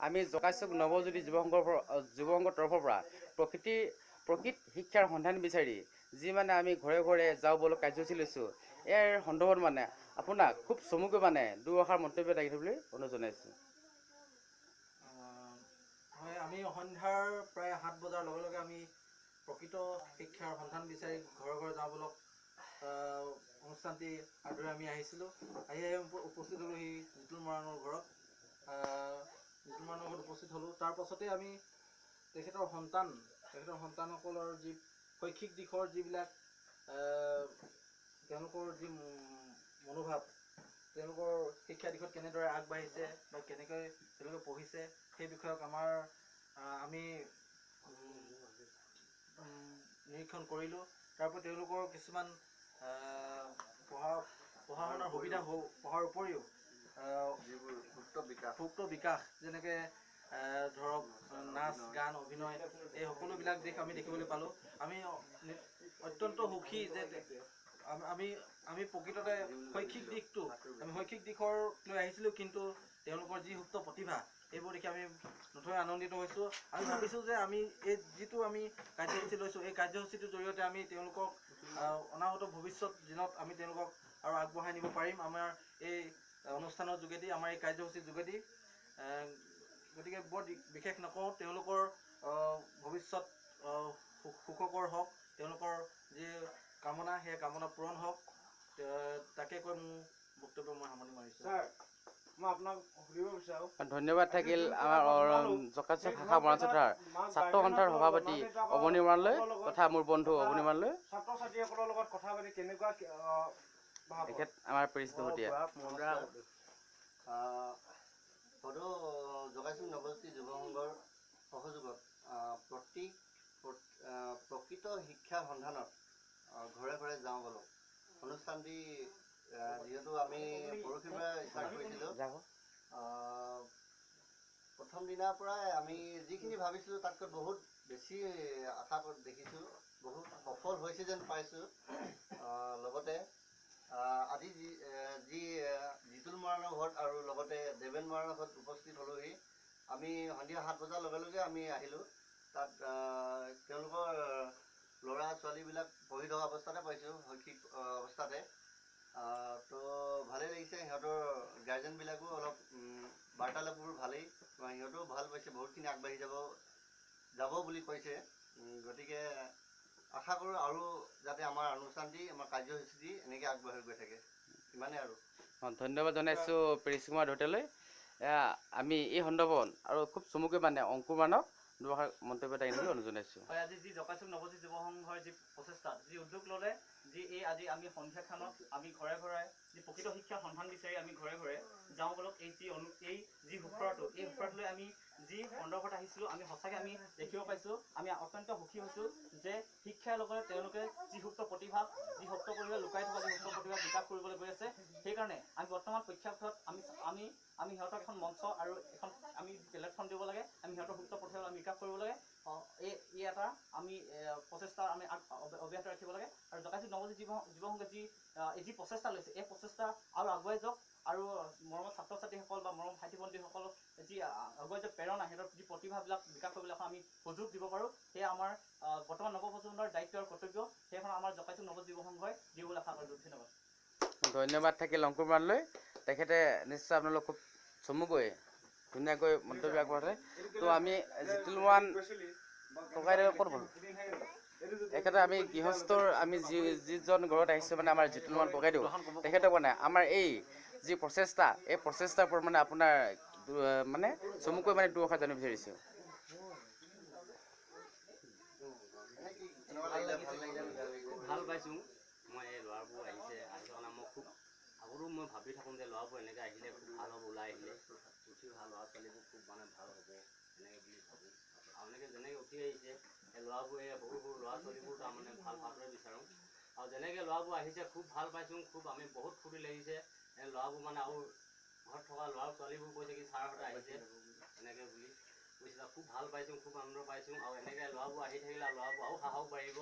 আমি জকাইচুক নৱজ্যোতি যুৱ সংঘৰ তৰফৰ পৰা প্ৰকৃত শিক্ষাৰ সন্ধান বিচাৰি যি মানে আমি ঘৰে ঘৰে যাওঁ বলক কাৰ্যসূচী লৈছোঁ। ইয়াৰ সন্দৰ্ভত মানে আপোনাক খুব চমুকৈ মানে দুআষাৰ মন্তব্য দাঙি ধৰিবলৈ অনুৰোধ জনাইছোঁ। হয়, আমি সন্ধ্যাৰ প্ৰায় 7 বজাৰ লগে লগে আমি প্ৰকৃত শিক্ষাৰ সন্ধান বিচাৰি ঘৰে ঘৰে যাওঁ বলক অনুষ্ঠানটি আদৰি আমি আহিছিলোঁ। আহি উপস্থিত হ'লোঁ সি জিতুল মৰাণৰ ঘৰত। জিতুল মৰাণৰ ঘৰত উপস্থিত হ'লোঁ। তাৰ পাছতে আমি তেখেতৰ সন্তানসকলৰ যি শৈক্ষিক দিশৰ যিবিলাক তেওঁলোকৰ যি মনোভাৱ, তেওঁলোকৰ শিক্ষা দিশত কেনেদৰে আগবাঢ়িছে বা কেনেকৈ তেওঁলোকে পঢ়িছে সেই বিষয়ক আমি নিৰীক্ষণ কৰিলোঁ। তাৰপৰা তেওঁলোকৰ কিছুমান পঢ়া শুনাৰ সুবিধা পঢ়াৰ উপৰিও যিবোৰ সুপ্ত বিকাশ যেনেকৈ ধৰক নাচ গান অভিনয় এই সকলোবিলাক দিশ আমি দেখিবলৈ পালোঁ। আমি অত্যন্ত সুখী যে আমি প্ৰকৃততে শৈক্ষিক দিশৰ লৈ আহিছিলোঁ, কিন্তু তেওঁলোকৰ যি সুপ্ত প্ৰতিভা এইবোৰ দেখি আমি নথৈ আনন্দিত হৈছোঁ। আমি ভাবিছোঁ যে আমি যিটো আমি কাৰ্যসূচী লৈছোঁ এই কাৰ্যসূচীটোৰ জৰিয়তে আমি তেওঁলোকক অনাগত ভৱিষ্যত দিনত আমি তেওঁলোকক আৰু আগবঢ়াই নিব পাৰিম আমাৰ এই অনুষ্ঠানৰ যোগেদি, আমাৰ এই কাৰ্যসূচীৰ যোগেদি। গতিকে বৰ বিশেষ নকওঁ, তেওঁলোকৰ ভৱিষ্যত সুখকৰ হওক, তেওঁলোকৰ যি কামনা সেই কামনা পূৰণ হওক, তাকে কৈ মোৰ বক্তব্য মই সামৰণি মাৰিছোঁ। মই আপোনাক সুধিব বিচাৰোঁ। ধন্যবাদ থাকিল আমাৰ জকাইচুক শাখা মৰাণচেতাৰ ছাত্ৰ সন্থাৰ সভাপতি অৱনী মৰাণলৈ তথা মোৰ বন্ধু অৱনী মৰাণলৈ। ছাত্ৰ ছাত্ৰীসকলৰ লগত কথা পাতি কেনেকুৱা তেখেত আমাৰ পৰিচিত হতীয়া সদৌ জকাইচুক নৱজ্যোতি যুৱ সংঘৰ সহযোগত প্ৰকৃত শিক্ষা সন্ধানত ঘৰে ঘৰে যাওঁ বলক অনুষ্ঠানটি যিহেতু আমি পৰহিৰ পৰা ষ্টাৰ্ট কৰিছিলোঁ। প্ৰথম দিনাৰ পৰাই আমি যিখিনি ভাবিছিলোঁ তাতকৈ বহুত বেছি আশা দেখিছোঁ, বহুত সফল হৈছে যেন পাইছোঁ। লগতে আজি যি জিতুল মৰাণৰ ঘৰত আৰু লগতে দেৱেন মৰাণৰ ঘৰত উপস্থিত হ'লোহি। আমি সন্ধিয়া 7 বজাৰ লগে লগে আমি আহিলোঁ। তাত তেওঁলোকৰ ল'ৰা ছোৱালীবিলাক পঢ়ি থকা অৱস্থাতে পাইছোঁ, শৈক্ষিক অৱস্থাতে। তো ভালেই লাগিছে, সিহঁতৰ গাৰ্জেনবিলাকো অলপ বাৰ্তালাপবোৰ ভালেই, সিহঁতেও ভাল পাইছে, বহুতখিনি আগবাঢ়ি যাব বুলি কৈছে। গতিকে আশা কৰোঁ আৰু যাতে আমাৰ অনুষ্ঠানটি আমাৰ কাৰ্যসূচী এনেকৈ আগবাঢ়ি গৈ থাকে, ইমানেই আৰু। ধন্যবাদ জনাইছোঁ প্ৰিন্স কুমাৰ ধোটেলৈ। আমি এই সন্দৰ্ভত আৰু খুব চমুকৈ মানে অংকুৰ মানক দুআষাৰ মন্তব্য দাঙি ধৰি অনুৰোধ জনাইছোঁ। হয়, আজি যি জকাইচুক নৱজ্যোতি যুৱ সংঘৰ যি প্ৰচেষ্টা, যি উদ্যোগ ল'লে, আজি আমি সন্ধিয়া খানত আমি ঘৰে ঘৰে যি প্ৰকৃত শিক্ষাৰ সন্ধান বিচাৰি আমি ঘৰে ঘৰে যাওঁ বলক এই যি সুফলটো, এই সুফলটোলৈ আমি যি সন্দৰ্ভত আহিছিলোঁ আমি সঁচাকৈ আমি দেখিব পাইছোঁ। আমি অত্যন্ত সুখী হৈছোঁ যে শিক্ষাৰ লগতে তেওঁলোকে যি সুপ্ত প্ৰতিভা লুকাই থকা যি সুপ্ত প্ৰতিভা বিকাশ কৰিবলৈ গৈ আছে। সেইকাৰণে আমি বৰ্তমান প্ৰেক্ষাপটত আমি সিহঁতক এখন মঞ্চ আৰু এখন আমি প্লেটফৰ্ম দিব লাগে। আমি সিহঁতৰ সুপ্ত প্ৰতিভা আমি বিকাশ কৰিব লাগে। এই এটা আমি প্ৰচেষ্টা আমি অব্যাহত ৰাখিব লাগে। আৰু জকাইচুক নৱজ্যোতি যুৱ সংঘে যি প্ৰচেষ্টা লৈছে এই প্ৰচেষ্টা আৰু আগুৱাই যাওক। আৰু মৰমৰ ছাত্ৰ ছাত্ৰীসকল বা মৰম ভাইটি ভণ্টীসকলক যি আগুৱাই যোৱা প্ৰেৰণা, সিহঁতৰ যি প্ৰতিভাবিলাক বিকাশ কৰিবলৈ আমি সুযোগ দিব পাৰোঁ, সেয়া আমাৰ বৰ্তমান নৱপ্ৰজন্মৰ দায়িত্ব আৰু কৰ্তব্য। সেইখন আমাৰ জকাইচুক নৱজ্যোতি যুৱ সংঘই দিবলৈ আশা কৰিলোঁ। ধন্যবাদ। ধন্যবাদ থাকিল অংকুৰ মানলৈ। তেখেতে নিশ্চয় আপোনালোক খুব চমুকৈ ধুনীয়াকৈ মন্তব্য আগবঢ়ালে। তো আমি জিতুল মৰাণ ককাইদেউ ক'ত হ'ল? এখেতে আমি গৃহস্থৰ আমি যিজন ঘৰত আহিছোঁ মানে আমাৰ জিতুল মৰাণ ককাইদেউ, তেখেতক মানে আমাৰ এই যি প্ৰচেষ্টা, এই প্ৰচেষ্টাৰ ওপৰত মানে আপোনাৰ মানে চমুকৈ মানে দুআষাৰ জানিব বিচাৰিছোঁ। ভাল পাইছোঁ মই এই ল'ৰাবোৰ আহিছে কাৰণে মই খুব আগৰো মই ভাবি থাকোঁ যে ল'ৰাবোৰ এনেকৈ আহিলে খুব ভাল হ'ব, ওলাই আহিলে উঠি অহা ল'ৰা ছোৱালীবোৰ খুব মানে ভাল হ'ব এনেকৈ বুলি ভাবোঁ। আৰু এনেকৈ যেনেকৈ উঠি আহিছে এই ল'ৰাবোৰ এই সৰু সৰু ল'ৰা ছোৱালীবোৰ তাৰমানে ভাল পাবলৈ বিচাৰোঁ। আৰু যেনেকৈ ল'ৰাবোৰ আহিছে খুব ভাল পাইছোঁ, খুব আমি বহুত ফূৰ্তি লাগিছে। এই ল'ৰাবোৰ মানে আৰু ঘৰত থকা ল'ৰা ছোৱালীবোৰ কৈছে কি ছাৰহঁতে আহিছে এনেকৈ বুলি কৈছে, খুব ভাল পাইছোঁ, খুব আনন্দ পাইছোঁ। আৰু এনেকৈ ল'ৰাবোৰ আহি থাকিলে ল'ৰাবোৰ আৰু সাহস বাঢ়িব।